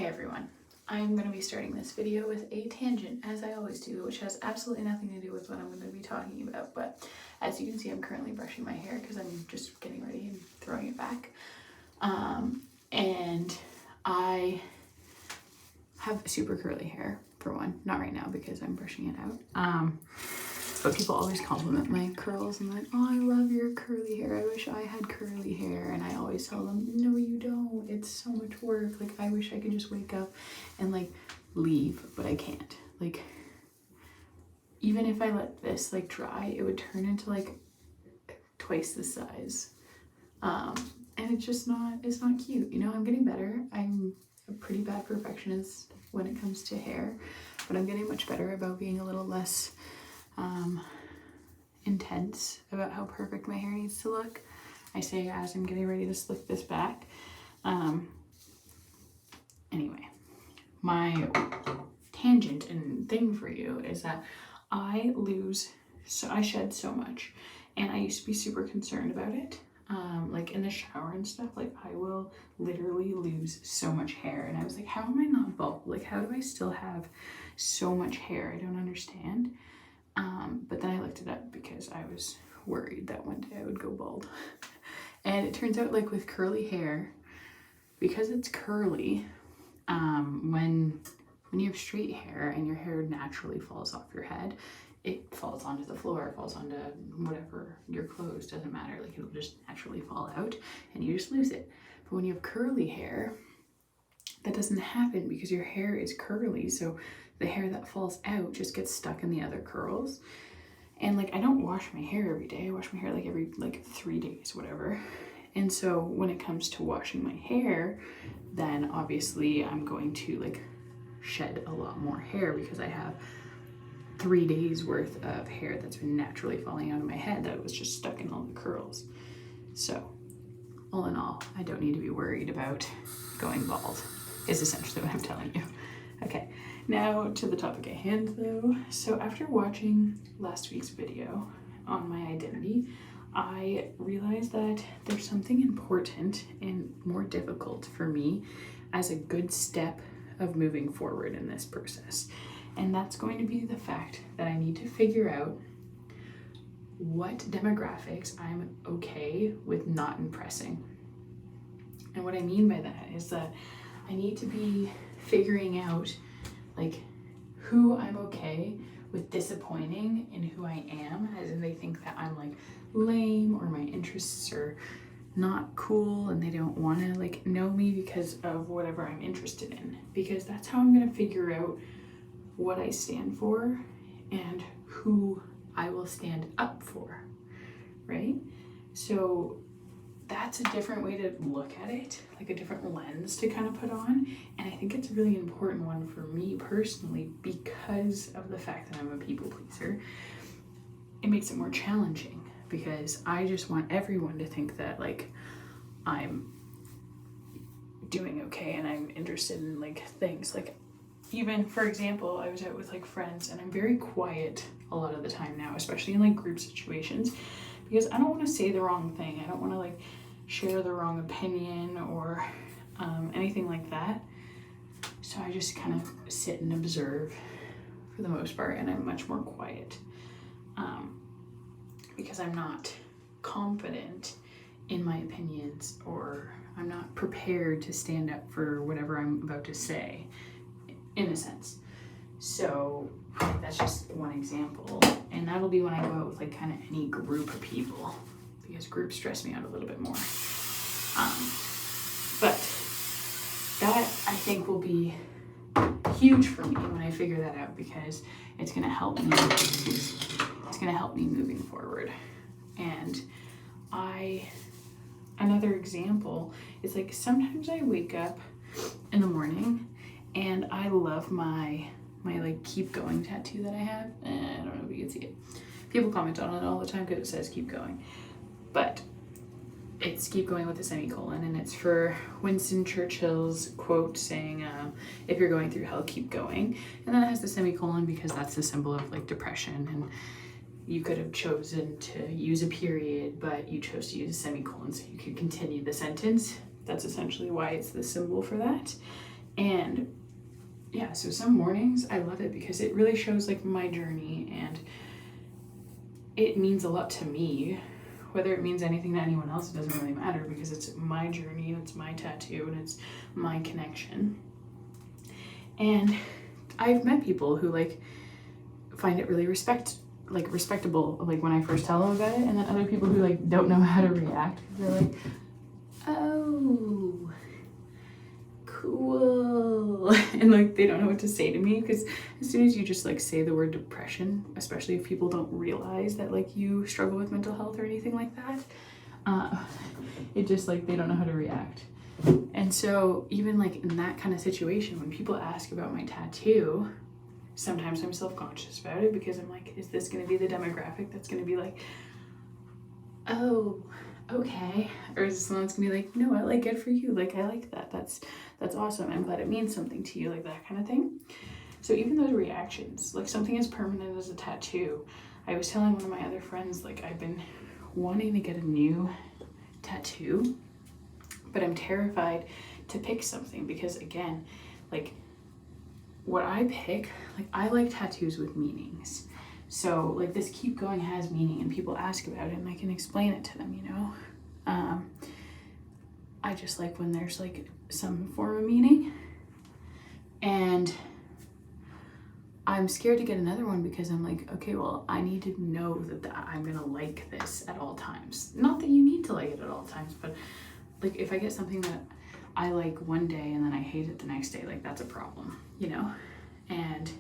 Hi everyone. I'm going to be starting this video with a tangent, as I always do, which has absolutely nothing to do with what I'm going to be talking about, but as you can see, I'm currently brushing my hair because I'm just getting ready and throwing it back. And I have super curly hair, for one. Not right now because I'm brushing it out. But people always compliment my curls and like, oh, I love your curly hair. I wish I had curly hair. And I always tell them, no, you don't. It's so much work. Like, I wish I could just wake up and like leave, but I can't. Like, even if I let this like dry, it would turn into like twice the size. And it's just not, it's not cute. You know, I'm getting better. I'm a pretty bad perfectionist when it comes to hair, but I'm getting much better about being a little less intense about how perfect my hair needs to look. I say as I'm getting ready to slick this back. Anyway, my tangent and thing for you is that I shed so much, and I used to be super concerned about it. Like in the shower and stuff, like I will literally lose so much hair, and I was like, how am I not bald? Like, how do I still have so much hair? I don't understand. But then I looked it up because I was worried that one day I would go bald. And it turns out, like with curly hair, because it's curly, when you have straight hair and your hair naturally falls off your head, it falls onto the floor, it falls onto whatever, your clothes, doesn't matter, like it'll just naturally fall out and you just lose it. But when you have curly hair, that doesn't happen because your hair is curly, so the hair that falls out just gets stuck in the other curls. And like, I don't wash my hair every day. I wash my hair like every 3 days, whatever. And so when it comes to washing my hair, then obviously I'm going to like shed a lot more hair because I have 3 days worth of hair that's been naturally falling out of my head that was just stuck in all the curls. So all in all, I don't need to be worried about going bald, is essentially what I'm telling you. Okay, now to the topic at hand though. So after watching last week's video on my identity, I realized that there's something important and more difficult for me as a good step of moving forward in this process. And that's going to be the fact that I need to figure out what demographics I'm okay with not impressing. And what I mean by that is that I need to be figuring out like who I'm okay with disappointing in who I am, as in they think that I'm like lame or my interests are not cool and they don't want to like know me because of whatever I'm interested in, because that's how I'm going to figure out what I stand for and who I will stand up for, right? So that's a different way to look at it, like a different lens to kind of put on. And I think it's a really important one for me personally because of the fact that I'm a people pleaser. It makes it more challenging because I just want everyone to think that like I'm doing okay and I'm interested in like things. Like even for example, I was out with like friends and I'm very quiet a lot of the time now, especially in like group situations, because I don't want to say the wrong thing. I don't want to like share the wrong opinion or anything like that. So I just kind of sit and observe for the most part, and I'm much more quiet because I'm not confident in my opinions, or I'm not prepared to stand up for whatever I'm about to say, in a sense. So that's just one example, and that'll be when I go out with like kind of any group of people, because groups stress me out a little bit more. But that I think will be huge for me when I figure that out, because it's going to help me. It's going to help me moving forward. And another example is like sometimes I wake up in the morning and I love my like keep going tattoo that I have. I don't know if you can see it. People comment on it all the time because it says keep going, but it's keep going with a semicolon, and it's for Winston Churchill's quote saying, if you're going through hell, keep going. And then it has the semicolon because that's the symbol of like depression, and you could have chosen to use a period, but you chose to use a semicolon so you could continue the sentence. That's essentially why it's the symbol for that. And yeah, so some mornings I love it because it really shows like my journey, and it means a lot to me. Whether it means anything to anyone else, it doesn't really matter, because it's my journey and it's my tattoo and it's my connection. And I've met people who like find it really respectable, like when I first tell them about it, and then other people who like don't know how to react. They're like, oh, cool, and like they don't know what to say to me, because as soon as you just like say the word depression, especially if people don't realize that like you struggle with mental health or anything like that, it just like they don't know how to react. And so even like in that kind of situation, when people ask about my tattoo, sometimes I'm self-conscious about it, because I'm like, is this going to be the demographic that's going to be like, oh, okay, or is it someone that's going to be like, no, I like it for you, like I like that, that's awesome, I'm glad it means something to you, like that kind of thing. So even those reactions, like something as permanent as a tattoo, I was telling one of my other friends, like I've been wanting to get a new tattoo, but I'm terrified to pick something, because again, like what I pick, like I like tattoos with meanings. So like this Keep Going has meaning, and people ask about it and I can explain it to them, you know. I just like when there's like some form of meaning, and I'm scared to get another one because I'm like, okay, well, I need to know that I'm gonna like this at all times. Not that you need to like it at all times, but like if I get something that I like one day and then I hate it the next day, like that's a problem, you know? And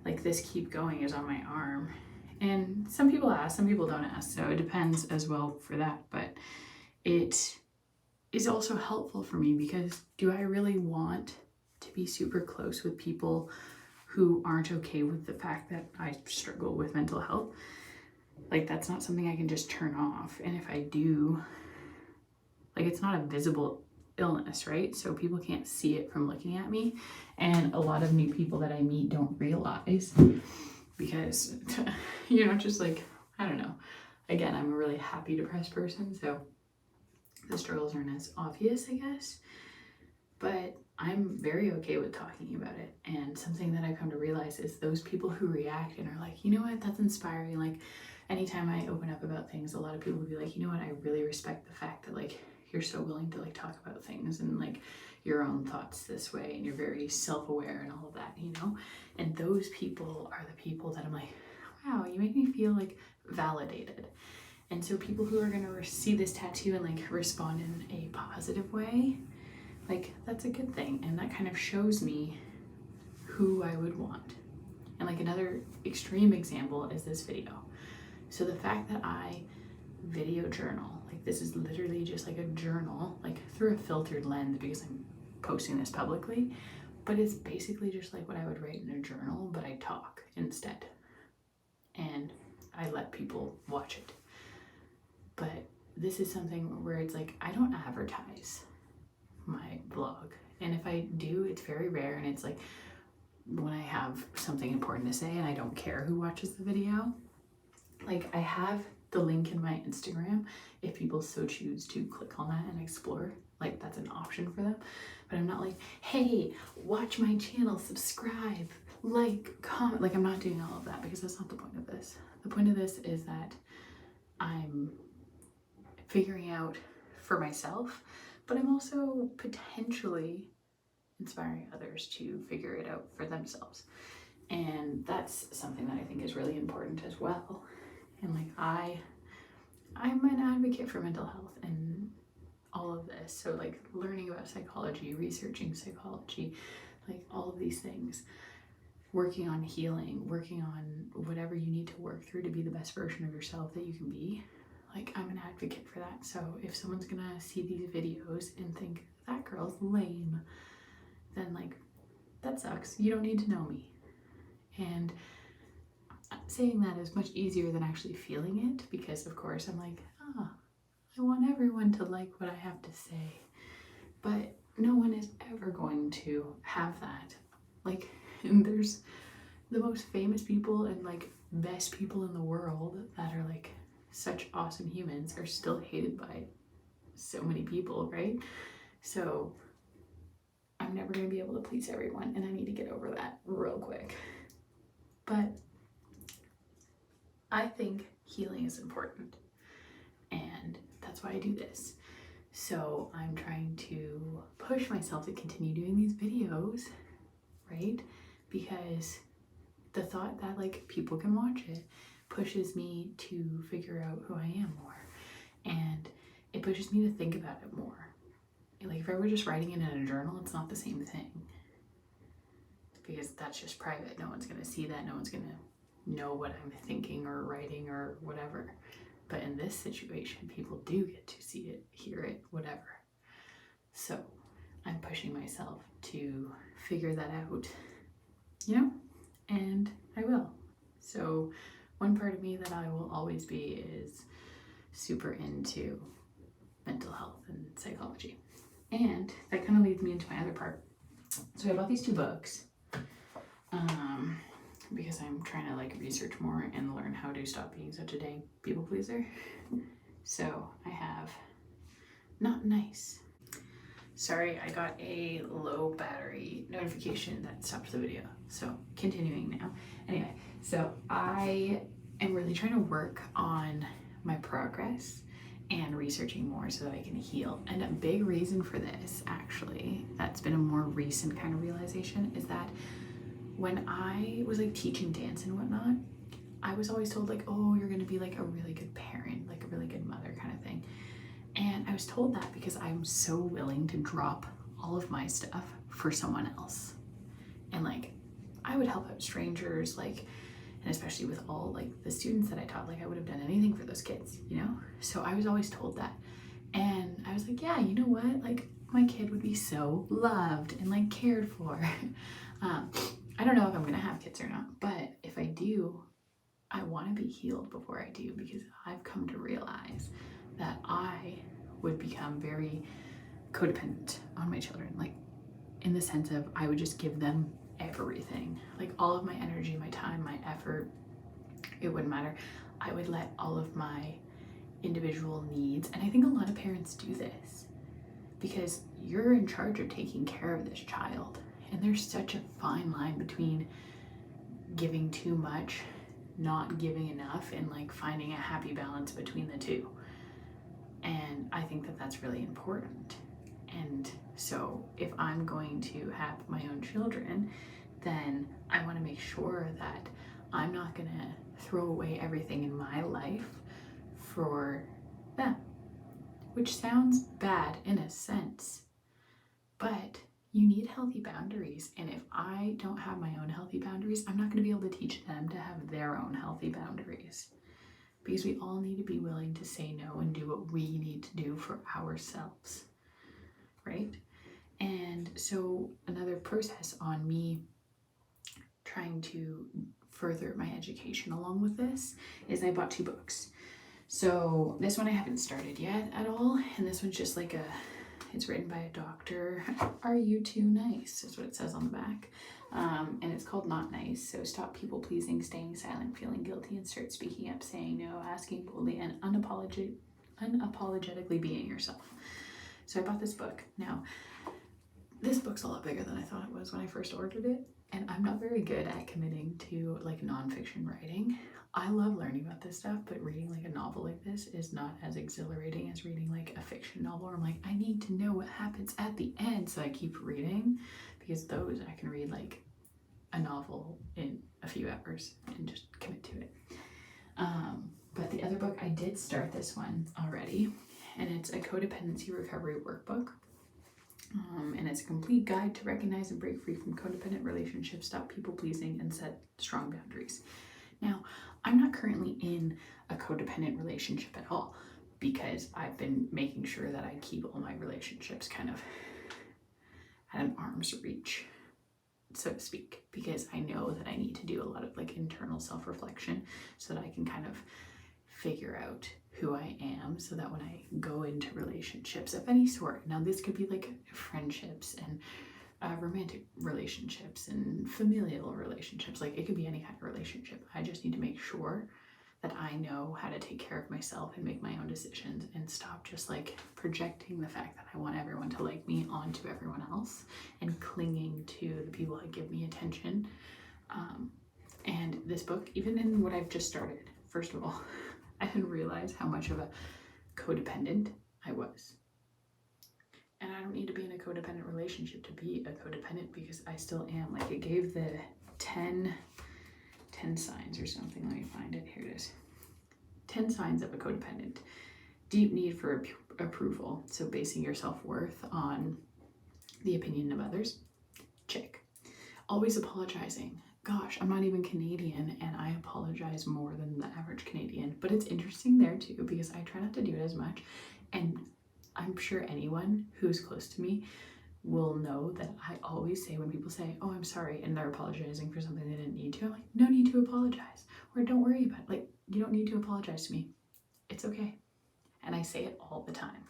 like this Keep Going is on my arm, and some people ask, some people don't ask, so it depends as well for that. But it is also helpful for me, because do I really want to be super close with people who aren't okay with the fact that I struggle with mental health? Like that's not something I can just turn off. And if I do, like it's not a visible illness, right? So people can't see it from looking at me, and a lot of new people that I meet don't realize, because you're not just like, I don't know, again, I'm a really happy depressed person, so the struggles aren't as obvious, I guess, but I'm very okay with talking about it. And something that I've come to realize is those people who react and are like, you know what, that's inspiring, like anytime I open up about things, a lot of people will be like, you know what, I really respect the fact that like you're so willing to like talk about things and like your own thoughts this way, and you're very self-aware and all of that, you know. And those people are the people that I'm like, wow, you make me feel like validated. And so people who are gonna see this tattoo and like respond in a positive way, like that's a good thing, and that kind of shows me who I would want. And like another extreme example is this video. So the fact that I video journal, like this is literally just like a journal, like through a filtered lens because I'm posting this publicly, but it's basically just like what I would write in a journal, but I talk instead, and I let people watch it. But this is something where it's like I don't advertise my vlog, and if I do, it's very rare, and it's like when I have something important to say and I don't care who watches the video. Like I have the link in my Instagram if people so choose to click on that and explore, like that's an option for them. But I'm not like, hey, watch my channel, subscribe, like, comment. Like I'm not doing all of that, because that's not the point of this. The point of this is that I'm figuring out for myself, but I'm also potentially inspiring others to figure it out for themselves. And that's something that I think is really important as well. And like I'm an advocate for mental health and all of this. So like learning about psychology, researching psychology, like all of these things, working on healing, working on whatever you need to work through to be the best version of yourself that you can be. Like I'm an advocate for that. So if someone's gonna see these videos and think that girl's lame, then like that sucks. You don't need to know me. And saying that is much easier than actually feeling it, because of course I'm like, I want everyone to like what I have to say, but no one is ever going to have that. Like, and there's the most famous people and like best people in the world that are like such awesome humans are still hated by so many people, right? So I'm I'm never going to be able to please everyone, and I need to get over that real quick. But I think healing is important, and that's why I do this. So I'm trying to push myself to continue doing these videos, right? Because the thought that like people can watch it pushes me to figure out who I am more, and it pushes me to think about it more. Like if I were just writing it in a journal, it's not the same thing, because that's just private. No one's gonna see that. No one's gonna know what I'm thinking or writing or whatever. But in this situation, people do get to see it, hear it, whatever. So I'm pushing myself to figure that out, you know, and I will. So one part of me that I will always be is super into mental health and psychology. And that kind of leads me into my other part. So I bought these 2 books because I'm trying to like research more and learn how to stop being such a dang people pleaser. So I have Not Nice. Sorry, I got a low battery notification that stopped the video. So continuing now. Anyway, so I am really trying to work on my progress and researching more so that I can heal. And a big reason for this, actually, that's been a more recent kind of realization, is that when I was like teaching dance and whatnot, I was always told like, oh, you're gonna be like a really good parent, like a really good mother kind of thing. And I was told that because I'm so willing to drop all of my stuff for someone else. And like, I would help out strangers, like, and especially with all like the students that I taught, like I would have done anything for those kids, you know? So I was always told that. And I was like, yeah, you know what? Like my kid would be so loved and like cared for. I don't know if I'm gonna have kids or not, but if I do, I wanna be healed before I do, because I've come to realize that I would become very codependent on my children, like in the sense of I would just give them everything, like all of my energy, my time, my effort. It wouldn't matter. I would let all of my individual needs, and I think a lot of parents do this because you're in charge of taking care of this child, and there's such a fine line between giving too much, not giving enough, and like finding a happy balance between the two. And I think that that's really important. And so if I'm going to have my own children, then I want to make sure that I'm not going to throw away everything in my life for them, which sounds bad in a sense, but you need healthy boundaries. And if I don't have my own healthy boundaries, I'm not going to be able to teach them to have their own healthy boundaries, because we all need to be willing to say no and do what we need to do for ourselves, right? And so another process on me trying to further my education along with this is I bought 2 books. So this one I haven't started yet at all, and this one's just like it's written by a doctor. Are you too nice? Is what it says on the back. And it's called Not Nice. So stop people pleasing, staying silent, feeling guilty, and start speaking up, saying no, asking boldly, and unapologetically being yourself. So I bought this book. Now, this book's a lot bigger than I thought it was when I first ordered it, and I'm not very good at committing to like nonfiction writing. I love learning about this stuff, but reading like a novel like this is not as exhilarating as reading like a fiction novel where I'm like, I need to know what happens at the end, so I keep reading, because those I can read like a novel in a few hours and just commit to it. But the other book, I did start this one already, and it's a codependency recovery workbook. And it's a complete guide to recognize and break free from codependent relationships, stop people pleasing, and set strong boundaries. Now, I'm not currently in a codependent relationship at all, because I've been making sure that I keep all my relationships kind of at an arm's reach, so to speak, because I know that I need to do a lot of like internal self-reflection so that I can kind of figure out who I am, so that when I go into relationships of any sort, now this could be like friendships and romantic relationships and familial relationships, like it could be any kind of relationship. I just need to make sure that I know how to take care of myself and make my own decisions, and stop just like projecting the fact that I want everyone to like me onto everyone else and clinging to the people that give me attention. And this book, even in what I've just started, first of all, I didn't realize how much of a codependent I was. And I don't need to be in a codependent relationship to be a codependent, because I still am. Like, it gave the 10 signs or something. Let me find it. Here it is. 10 signs of a codependent. Deep need for approval. So basing your self-worth on the opinion of others. Check. Always apologizing. Gosh, I'm not even Canadian and I apologize more than the average Canadian. But it's interesting there too, because I try not to do it as much. And I'm sure anyone who's close to me will know that I always say, when people say, oh, I'm sorry, and they're apologizing for something they didn't need to, I'm like, no need to apologize. Or don't worry about it. Like, you don't need to apologize to me. It's okay. And I say it all the time.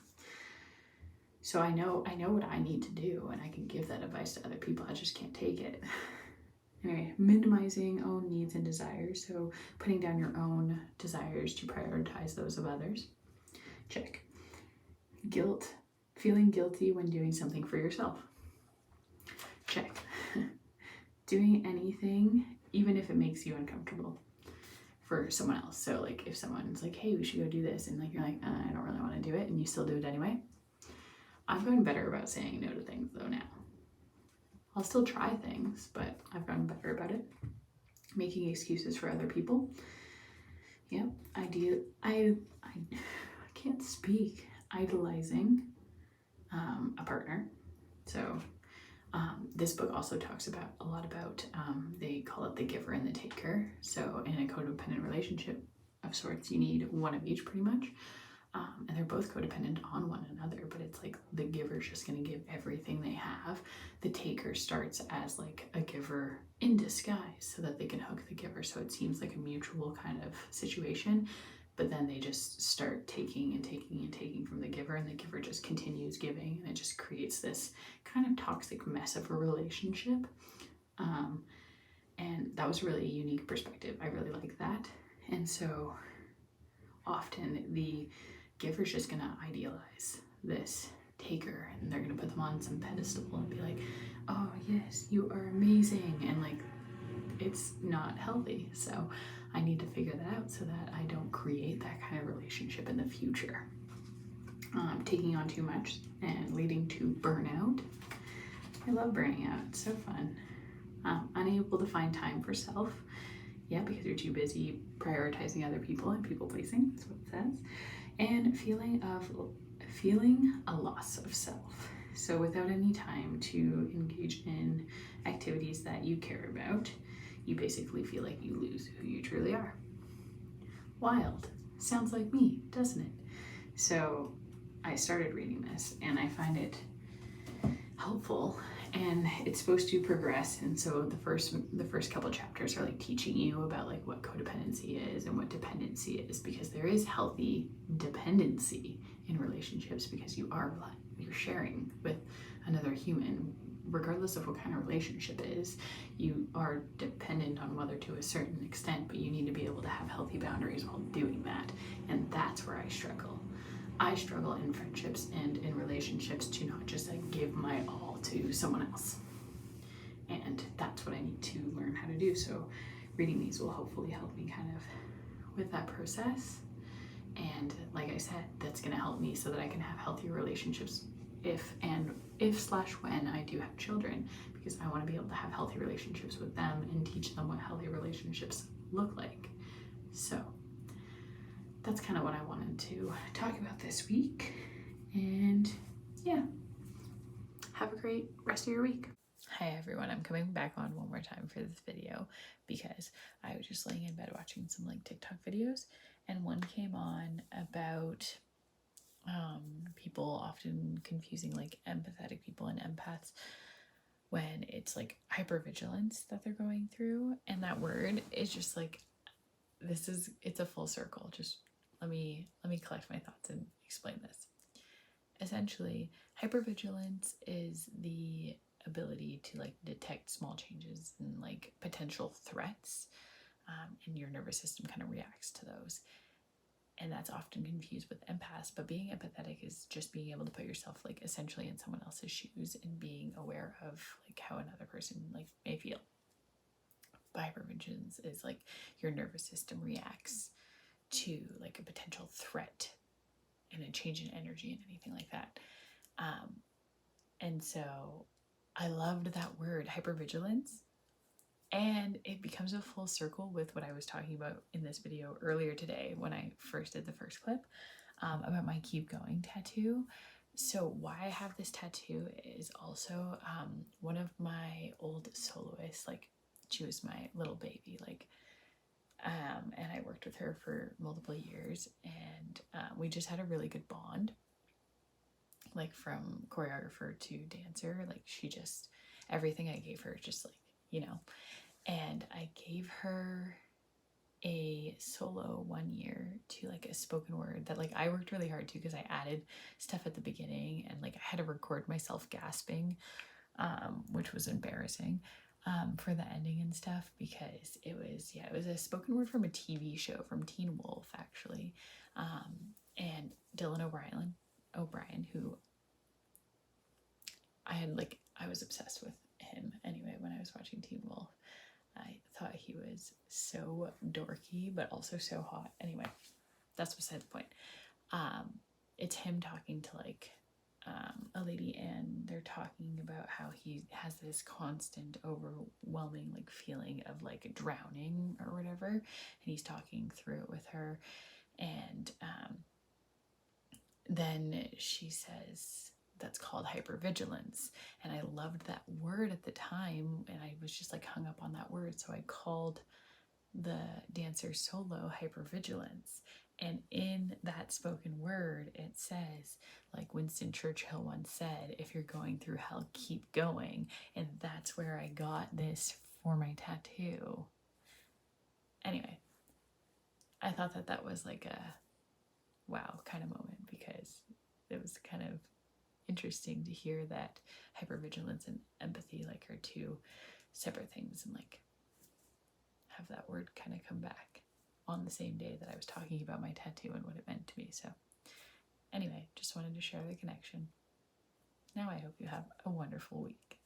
So I know what I need to do, and I can give that advice to other people. I just can't take it. Anyway, minimizing own needs and desires. So putting down your own desires to prioritize those of others. Check. Guilt. Feeling guilty when doing something for yourself. Check. Doing anything, even if it makes you uncomfortable, for someone else. So like if someone's like, hey, we should go do this, and like you're like, I don't really want to do it, and you still do it anyway. I've gotten better about saying no to things though now. I'll still try things, but I've gotten better about it. Making excuses for other people. Yep. I can't speak. Idolizing a partner. So this book also talks about a lot about, they call it the giver and the taker. So in a codependent relationship of sorts, you need one of each pretty much. And they're both codependent on one another, but it's like the giver's just going to give everything they have. The taker starts as like a giver in disguise so that they can hook the giver. So it seems like a mutual kind of situation, but then they just start taking and taking and taking from the giver, and the giver just continues giving, and it just creates this kind of toxic mess of a relationship. And that was really a unique perspective. I really like that. And so often the giver's just gonna idealize this taker, and they're gonna put them on some pedestal and be like, oh yes, you are amazing, and like it's not healthy. So I need to figure that out so that I don't create that kind of relationship in the future. Taking on too much and leading to burnout. I love burning out. It's so fun. Unable to find time for self. Yeah, because you're too busy prioritizing other people and people pleasing. That's what it says. And feeling a loss of self. So without any time to engage in activities that you care about, you basically feel like you lose who you truly are. Wild. Sounds like me, doesn't it? So I started reading this and I find it helpful, and it's supposed to progress. And so the first couple chapters are like teaching you about like what codependency is and what dependency is, because there is healthy dependency in relationships, because you're sharing with another human. Regardless of what kind of relationship it is, you are dependent on one another to a certain extent, but you need to be able to have healthy boundaries while doing that. And that's where I struggle. I struggle in friendships and in relationships to not just like give my all to someone else. And that's what I need to learn how to do. So reading these will hopefully help me kind of with that process. And like I said, that's going to help me so that I can have healthier relationships if/when I do have children, because I want to be able to have healthy relationships with them and teach them what healthy relationships look like. So that's kind of what I wanted to talk about this week. And yeah, have a great rest of your week. Hi everyone, I'm coming back on one more time for this video because I was just laying in bed watching some like TikTok videos, and one came on about people often confusing like empathetic people and empaths when it's like hypervigilance that they're going through. And that word is just like, it's a full circle. Just let me collect my thoughts and explain this. Essentially, hypervigilance is the ability to like detect small changes and like potential threats and your nervous system kind of reacts to those. And that's often confused with empaths, but being empathetic is just being able to put yourself like essentially in someone else's shoes and being aware of like how another person like may feel. Hypervigilance is like your nervous system reacts to like a potential threat and a change in energy and anything like that. And so I loved that word, hypervigilance. And it becomes a full circle with what I was talking about in this video earlier today when I first did the first clip about my Keep Going tattoo. So why I have this tattoo is also one of my old soloists, like she was my little baby, like, and I worked with her for multiple years, and we just had a really good bond, like from choreographer to dancer. Like she just, everything I gave her, just like, you know. And I gave her a solo 1 year to like a spoken word that like I worked really hard to, because I added stuff at the beginning and like I had to record myself gasping, which was embarrassing for the ending and stuff, because it was a spoken word from a TV show from Teen Wolf actually, and Dylan O'Brien, who I was obsessed with him anyway when I was watching Teen Wolf. I thought he was so dorky, but also so hot. Anyway, that's beside the point. It's him talking to like a lady, and they're talking about how he has this constant, overwhelming like feeling of like drowning or whatever, and he's talking through it with her, and then she says that's called hypervigilance. And I loved that word at the time, and I was just like hung up on that word. So I called the dancer solo hypervigilance. And in that spoken word, it says, like Winston Churchill once said, if you're going through hell, keep going. And that's where I got this for my tattoo. Anyway, I thought that was like a wow kind of moment, because it was kind of interesting to hear that hypervigilance and empathy like are two separate things, and like have that word kind of come back on the same day that I was talking about my tattoo and what it meant to me. So anyway, just wanted to share the connection. Now I hope you have a wonderful week.